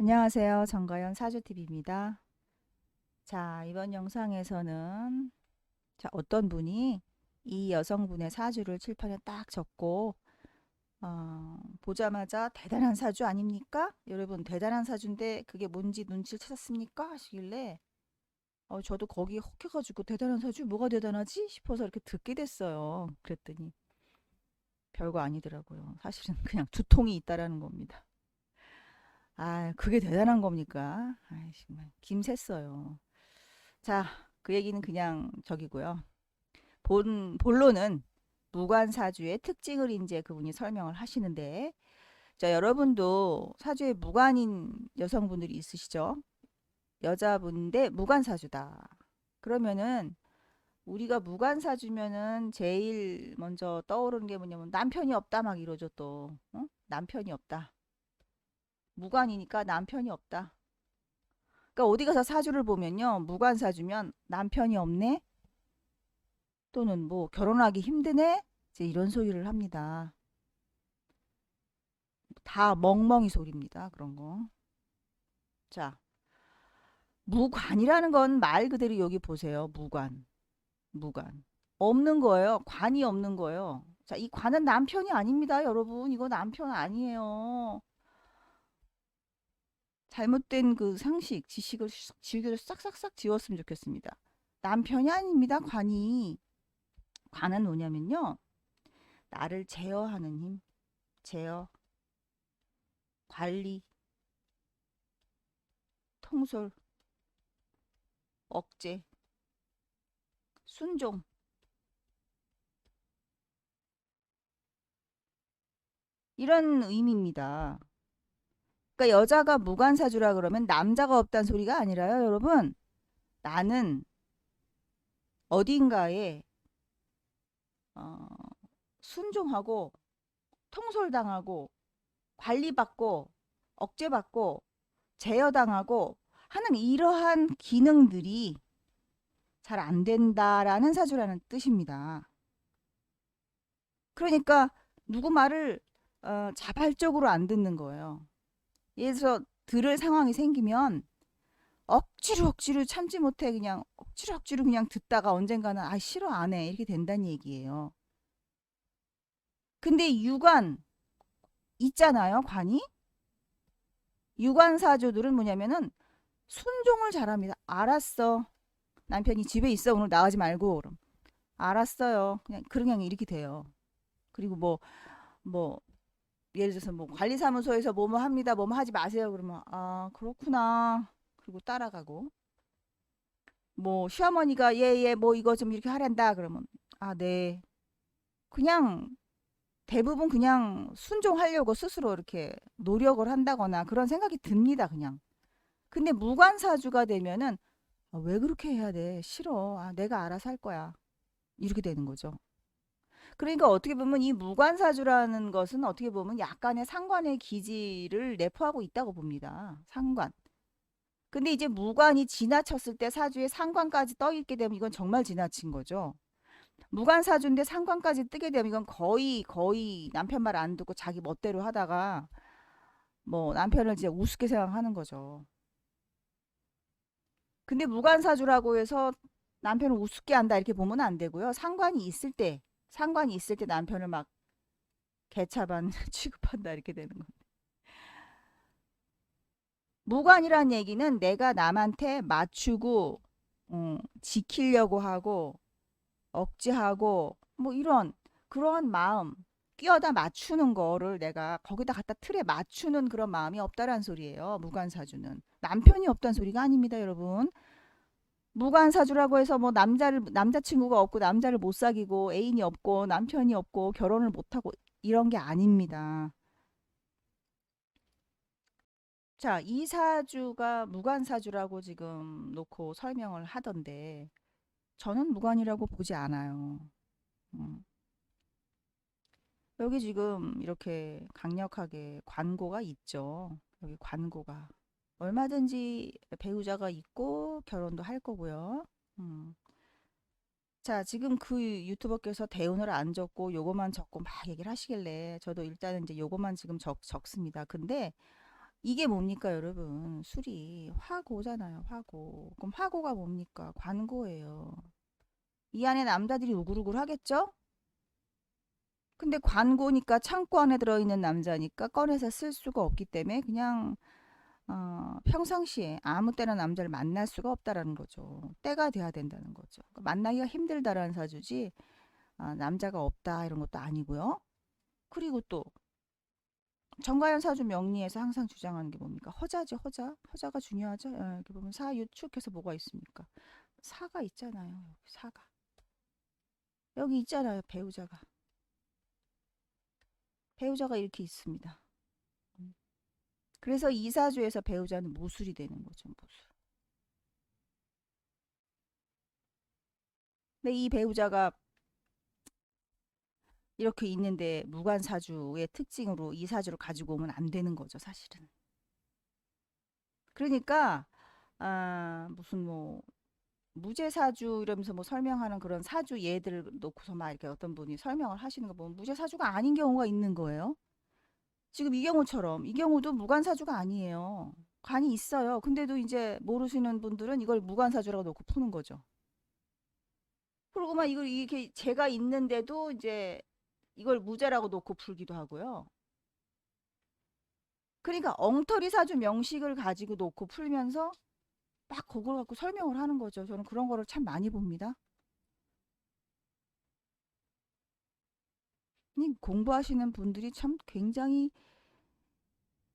안녕하세요. 정가연 사주TV입니다. 자, 이번 영상에서는 어떤 분이 이 여성분의 사주를 칠판에 딱 적고 보자마자 대단한 사주 아닙니까? 여러분 대단한 사주인데 그게 뭔지 눈치를 찾았습니까? 하시길래 저도 거기에 혹해가지고 대단한 사주 뭐가 대단하지? 싶어서 이렇게 듣게 됐어요. 그랬더니 별거 아니더라고요. 사실은 그냥 두통이 있다라는 겁니다. 아, 그게 대단한 겁니까? 아, 정말 김샜어요. 자, 그 얘기는 그냥 저기고요. 본론은 무관사주의 특징을 이제 그분이 설명을 하시는데, 자, 여러분도 사주에 무관인 여성분들이 있으시죠? 여자분인데 무관사주다. 그러면은 우리가 무관사주면은 제일 먼저 떠오르는 게 뭐냐면 남편이 없다 막 이러죠 또. 어? 남편이 없다. 무관이니까 남편이 없다. 그러니까 어디 가서 사주를 보면요. 무관사주면 남편이 없네? 또는 뭐 결혼하기 힘드네? 이제 이런 소리를 합니다. 다 멍멍이 소리입니다. 그런 거. 자, 무관이라는 건 말 그대로 여기 보세요. 무관. 무관. 없는 거예요. 관이 없는 거예요. 자, 이 관은 남편이 아닙니다, 여러분. 이거 남편 아니에요. 잘못된 그 상식, 지식을 지우개로 싹싹싹 지웠으면 좋겠습니다. 남편이 아닙니다, 관이. 관은 뭐냐면요. 나를 제어하는 힘, 제어, 관리, 통솔, 억제, 순종. 이런 의미입니다. 그러니까 여자가 무관사주라 그러면 남자가 없다는 소리가 아니라요, 여러분. 나는 어딘가에 어, 순종하고 통솔당하고 관리받고 억제받고 제어당하고 하는 이러한 기능들이 잘 안 된다라는 사주라는 뜻입니다. 그러니까 누구 말을 자발적으로 안 듣는 거예요. 예를 들어서 들을 상황이 생기면 억지로 참지 못해 그냥 억지로 그냥 듣다가 언젠가는 아 싫어 안 해 이렇게 된다는 얘기예요. 근데 유관 있잖아요, 관이. 유관사주들은 뭐냐면은 순종을 잘합니다. 알았어. 남편이 집에 있어 오늘 나가지 말고 그럼 알았어요. 그냥 이렇게 돼요. 그리고 뭐 예를 들어서 뭐 관리사무소에서 뭐뭐 합니다. 뭐뭐 하지 마세요. 그러면 아 그렇구나. 그리고 따라가고 뭐 시어머니가 예예 뭐 이거 좀 이렇게 하란다 그러면 아 네. 그냥 대부분 그냥 순종하려고 스스로 이렇게 노력을 한다거나 그런 생각이 듭니다, 그냥. 근데 무관사주가 되면은 아, 왜 그렇게 해야 돼? 싫어. 아, 내가 알아서 할 거야. 이렇게 되는 거죠. 그러니까 어떻게 보면 이 무관사주라는 것은 어떻게 보면 약간의 상관의 기질을 내포하고 있다고 봅니다. 상관. 근데 이제 무관이 지나쳤을 때 사주에 상관까지 떠 있게 되면 이건 정말 지나친 거죠. 무관사주인데 상관까지 뜨게 되면 이건 거의 남편 말 안 듣고 자기 멋대로 하다가 뭐 남편을 진짜 우습게 생각하는 거죠. 근데 무관사주라고 해서 남편을 우습게 한다 이렇게 보면 안 되고요. 상관이 있을 때 남편을 막 개차반 취급한다 이렇게 되는 거예요. 무관이란 얘기는 내가 남한테 맞추고 지키려고 하고 억제하고 뭐 이런 그러한 마음 끼어다 맞추는 거를 내가 거기다 갖다 틀에 맞추는 그런 마음이 없다란 소리예요. 무관사주는 남편이 없다는 소리가 아닙니다, 여러분. 무관사주라고 해서 뭐 남자친구가 없고 남자를 못 사귀고 애인이 없고 남편이 없고 결혼을 못 하고 이런 게 아닙니다. 자, 이 사주가 무관사주라고 지금 놓고 설명을 하던데 저는 무관이라고 보지 않아요. 음. 여기 지금 이렇게 강력하게 관고가 있죠. 여기 관고가. 얼마든지 배우자가 있고 결혼도 할 거고요. 음. 자, 지금 그 유튜버께서 대운을 안 적고 요거만 적고 막 얘기를 하시길래 저도 일단은 이제 요거만 지금 적습니다. 근데 이게 뭡니까, 여러분? 술이 화고잖아요, 화고. 그럼 화고가 뭡니까? 관고예요. 이 안에 남자들이 우글우글 하겠죠? 근데 관고니까 창고 안에 들어있는 남자니까 꺼내서 쓸 수가 없기 때문에 그냥 평상시에 아무 때나 남자를 만날 수가 없다라는 거죠. 때가 돼야 된다는 거죠. 그러니까 만나기가 힘들다라는 사주지 남자가 없다 이런 것도 아니고요. 그리고 또 정가연 사주 명리에서 항상 주장하는 게 뭡니까? 허자죠, 허자. 허자가 중요하죠. 이렇게 보면 사유축해서 뭐가 있습니까? 사가 있잖아요. 여기 사가. 여기 있잖아요. 배우자가. 배우자가 이렇게 있습니다. 음. 그래서 이 사주에서 배우자는 무술이 되는 거죠. 무술. 근데 이 배우자가 이렇게 있는데 무관사주의 특징으로 이 사주를 가지고 오면 안 되는 거죠, 사실은. 그러니까 무슨 뭐 무제사주 이러면서 뭐 설명하는 그런 사주 예들을 놓고서 막 이렇게 어떤 분이 설명을 하시는 거 보면 무제사주가 아닌 경우가 있는 거예요. 지금 이 경우처럼 이 경우도 무관사주가 아니에요. 관이 있어요. 근데도 이제 모르시는 분들은 이걸 무관사주라고 놓고 푸는 거죠. 그리고 막 이걸 이렇게 제가 있는데도 이제 이걸 무제라고 놓고 풀기도 하고요. 그러니까 엉터리 사주 명식을 가지고 놓고 풀면서 막 그걸 갖고 설명을 하는 거죠. 저는 그런 거를 참 많이 봅니다. 이 공부하시는 분들이 참 굉장히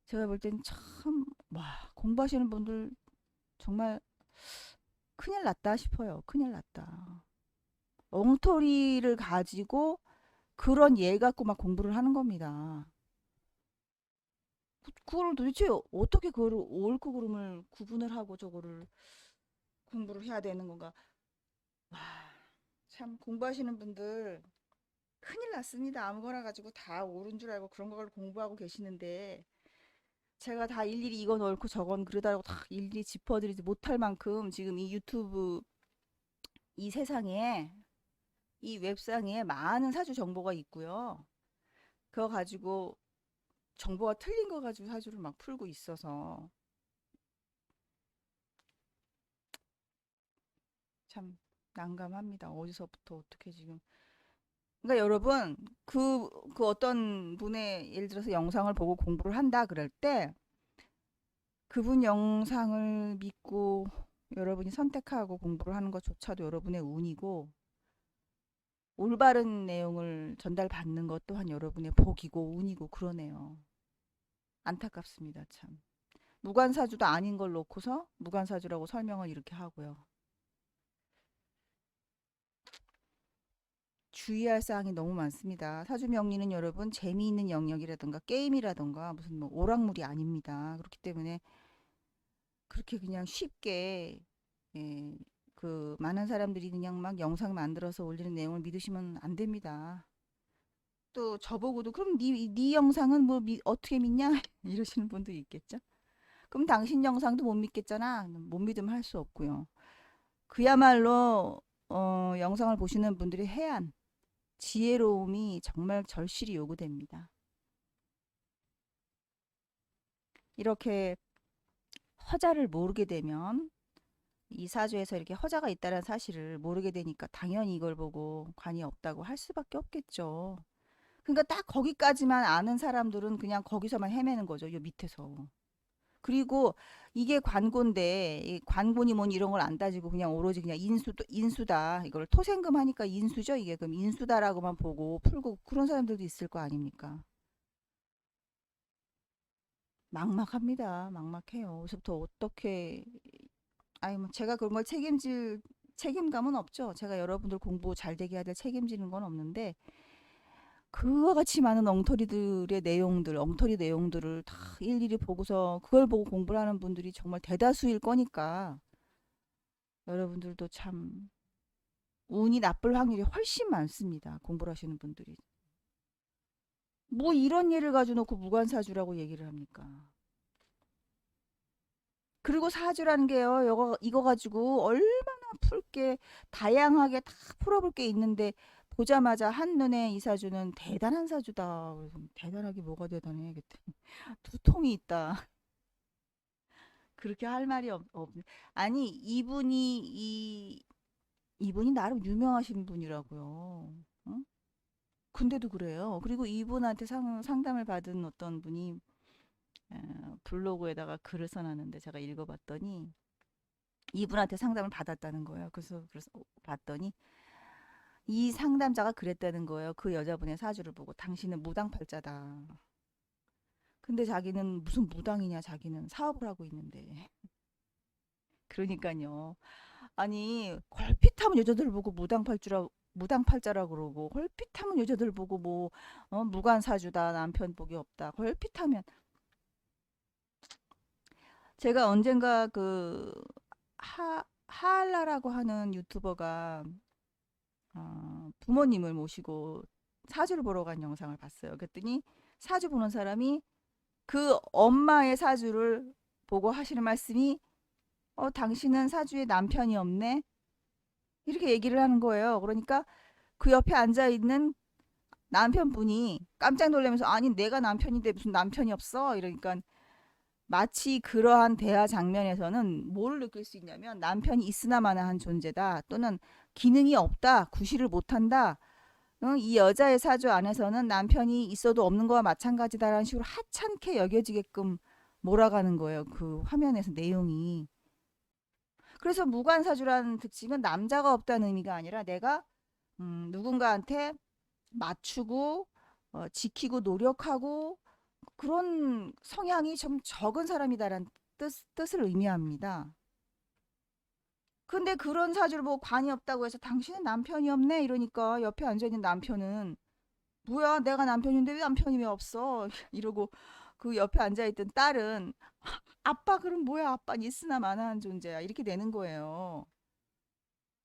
제가 볼 땐 참, 와, 공부하시는 분들 정말 큰일 났다 싶어요. 큰일 났다. 엉터리를 가지고 그런 예 갖고 막 공부를 하는 겁니다. 그걸 도대체 어떻게 그거를 옳고 그름을 구분을 하고 저거를 공부를 해야 되는 건가? 와, 참 공부하시는 분들 큰일 났습니다. 아무거나 가지고 다 옳은 줄 알고 그런 걸 공부하고 계시는데 제가 다 일일이 이건 옳고 저건 그러다고 다 일일이 짚어드리지 못할 만큼 지금 이 유튜브 이 세상에 이 웹상에 많은 사주 정보가 있고요. 그거 가지고 정보가 틀린 거 가지고 사주를 막 풀고 있어서 참 난감합니다. 어디서부터 어떻게 지금. 그러니까 여러분 그 어떤 분의 예를 들어서 영상을 보고 공부를 한다 그럴 때 그분 영상을 믿고 여러분이 선택하고 공부를 하는 것조차도 여러분의 운이고 올바른 내용을 전달받는 것 또한 여러분의 복이고 운이고 그러네요. 안타깝습니다, 참. 무관사주도 아닌 걸 놓고서 무관사주라고 설명을 이렇게 하고요. 주의할 사항이 너무 많습니다. 사주 명리는 여러분 재미있는 영역이라든가 게임이라든가 무슨 뭐 오락물이 아닙니다. 그렇기 때문에 그렇게 그냥 쉽게 예, 그 많은 사람들이 그냥 막 영상 만들어서 올리는 내용을 믿으시면 안 됩니다. 또 저보고도 그럼 네 영상은 뭐 어떻게 믿냐 이러시는 분도 있겠죠. 그럼 당신 영상도 못 믿겠잖아. 못 믿으면 할 수 없고요. 그야말로 영상을 보시는 분들이 해안 지혜로움이 정말 절실히 요구됩니다. 이렇게 허자를 모르게 되면 이 사주에서 이렇게 허자가 있다는 사실을 모르게 되니까 당연히 이걸 보고 관이 없다고 할 수밖에 없겠죠. 그러니까 딱 거기까지만 아는 사람들은 그냥 거기서만 헤매는 거죠. 요 밑에서. 그리고 이게 관고인데 이 관고니 뭐니 이런 걸 안 따지고 그냥 오로지 그냥 인수다. 이걸 토생금 하니까 인수죠. 이게 그럼 인수다라고만 보고 풀고 그런 사람들도 있을 거 아닙니까? 막막합니다. 막막해요. 그래서부터 어떻게 아니 뭐 제가 그런 걸 책임질 책임감은 없죠. 제가 여러분들 공부 잘 되게 해야 될 책임지는 건 없는데 그와 같이 많은 엉터리들의 내용들, 엉터리 내용들을 다 일일이 보고서 그걸 보고 공부를 하는 분들이 정말 대다수일 거니까 여러분들도 참 운이 나쁠 확률이 훨씬 많습니다. 공부를 하시는 분들이. 뭐 이런 예를 가지고 놓고 무관사주라고 얘기를 합니까? 그리고 사주라는 게요, 이거 가지고 얼마나 풀게, 다양하게 다 풀어볼 게 있는데, 보자마자 한눈에 이 사주는 대단한 사주다. 그래서 대단하게 뭐가 대단해? 그랬더니 두통이 있다. 그렇게 할 말이 아니, 이분이 나름 유명하신 분이라고요. 응? 근데도 그래요. 그리고 이분한테 상담을 받은 어떤 분이 블로그에다가 글을 써놨는데 제가 읽어봤더니 이분한테 상담을 받았다는 거예요. 그래서 봤더니 이 상담자가 그랬다는 거예요. 그 여자분의 사주를 보고 당신은 무당팔자다. 근데 자기는 무슨 무당이냐, 자기는 사업을 하고 있는데. 그러니까요. 아니, 걸핏하면 여자들 보고 무당팔자라 그러고, 걸핏하면 여자들 보고 뭐, 무관사주다, 남편 복이 없다. 걸핏하면. 제가 언젠가 하알라라고 하는 유튜버가, 부모님을 모시고 사주를 보러 간 영상을 봤어요. 그랬더니 사주 보는 사람이 그 엄마의 사주를 보고 하시는 말씀이, 당신은 사주에 남편이 없네? 이렇게 얘기를 하는 거예요. 그러니까 그 옆에 앉아 있는 남편분이 깜짝 놀라면서, 아니 내가 남편인데 무슨 남편이 없어? 이러니까 마치 그러한 대화 장면에서는 뭘 느낄 수 있냐면, 남편이 있으나 마나한 존재다, 또는 기능이 없다, 구실을 못한다. 응? 이 여자의 사주 안에서는 남편이 있어도 없는 거와 마찬가지다라는 식으로 하찮게 여겨지게끔 몰아가는 거예요. 그 화면에서 내용이. 그래서 무관사주라는 특징은 남자가 없다는 의미가 아니라 내가 누군가한테 맞추고 지키고 노력하고 그런 성향이 좀 적은 사람이다라는 뜻을 의미합니다. 근데 그런 사주를 보고 관이 없다고 해서 당신은 남편이 없네 이러니까 옆에 앉아있는 남편은, 뭐야 내가 남편인데 왜 남편이 왜 없어? 이러고 그 옆에 앉아있던 딸은, 아빠 그럼 뭐야, 아빠는 있으나 마나한 존재야, 이렇게 되는 거예요.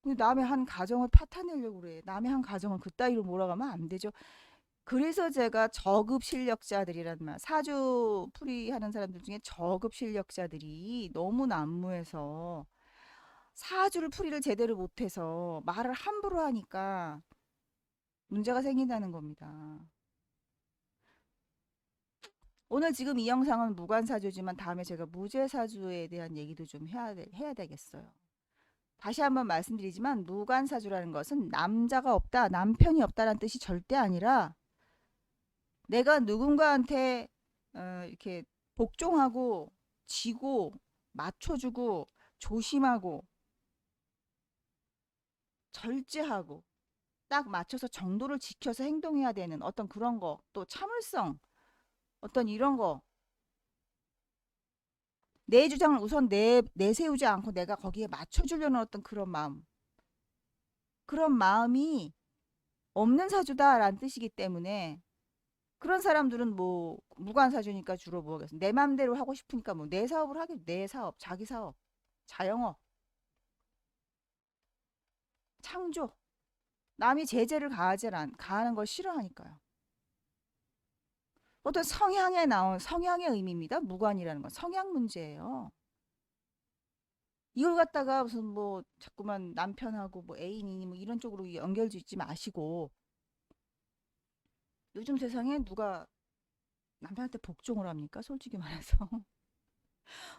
근데 남의 한 가정을 파탄내려고 그래. 남의 한 가정을 그따위로 몰아가면 안 되죠. 그래서 제가 저급 실력자들이란 말, 사주 풀이하는 사람들 중에 저급 실력자들이 너무 난무해서 사주를 풀이를 제대로 못해서 말을 함부로 하니까 문제가 생긴다는 겁니다. 오늘 지금 이 영상은 무관사주지만 다음에 제가 무죄사주에 대한 얘기도 좀 해야 되겠어요. 다시 한번 말씀드리지만 무관사주라는 것은 남자가 없다, 남편이 없다라는 뜻이 절대 아니라, 내가 누군가한테 이렇게 복종하고 지고 맞춰주고 조심하고 절제하고 딱 맞춰서 정도를 지켜서 행동해야 되는 어떤 그런 거, 또 참을성, 어떤 이런 거, 내 주장을 우선 내세우지 않고 내가 거기에 맞춰주려는 어떤 그런 마음이 없는 사주다라는 뜻이기 때문에, 그런 사람들은 뭐 무관사주니까 주로 뭐겠어, 내 맘대로 하고 싶으니까 뭐 내 사업을 하겠, 내 사업, 자기 사업, 자영업, 창조, 남이 제재를 가하는 걸 싫어하니까요. 어떤 성향에 나온 성향의 의미입니다. 무관이라는 건 성향 문제예요. 이걸 갖다가 무슨 뭐 자꾸만 남편하고 뭐 애인이니 뭐 이런 쪽으로 연결 짓지 마시고, 요즘 세상에 누가 남편한테 복종을 합니까? 솔직히 말해서.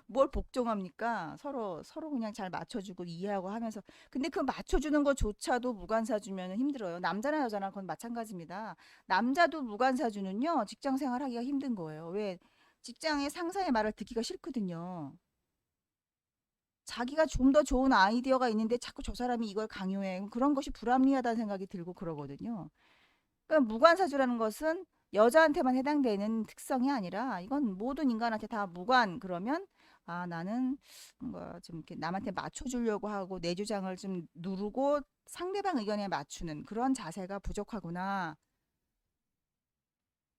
뭘 복종합니까? 서로 그냥 잘 맞춰주고 이해하고 하면서. 근데 그 맞춰주는 것조차도 무관사주면 힘들어요. 남자나 여자나 그건 마찬가지입니다. 남자도 무관사주는요, 직장 생활하기가 힘든 거예요. 왜? 직장의 상사의 말을 듣기가 싫거든요. 자기가 좀 더 좋은 아이디어가 있는데 자꾸 저 사람이 이걸 강요해. 그런 것이 불합리하다는 생각이 들고 그러거든요. 그러니까 무관사주라는 것은 여자한테만 해당되는 특성이 아니라 이건 모든 인간한테 다 무관, 그러면 나는 뭔가 좀 이렇게 남한테 맞춰주려고 하고 내 주장을 좀 누르고 상대방 의견에 맞추는 그런 자세가 부족하구나.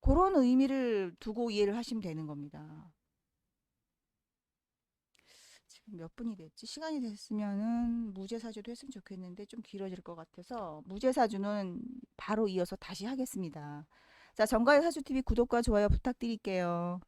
그런 의미를 두고 이해를 하시면 되는 겁니다. 지금 몇 분이 됐지? 시간이 됐으면은 무죄사주도 했으면 좋겠는데 좀 길어질 것 같아서 무죄사주는 바로 이어서 다시 하겠습니다. 자, 정가의 사주TV 구독과 좋아요 부탁드릴게요.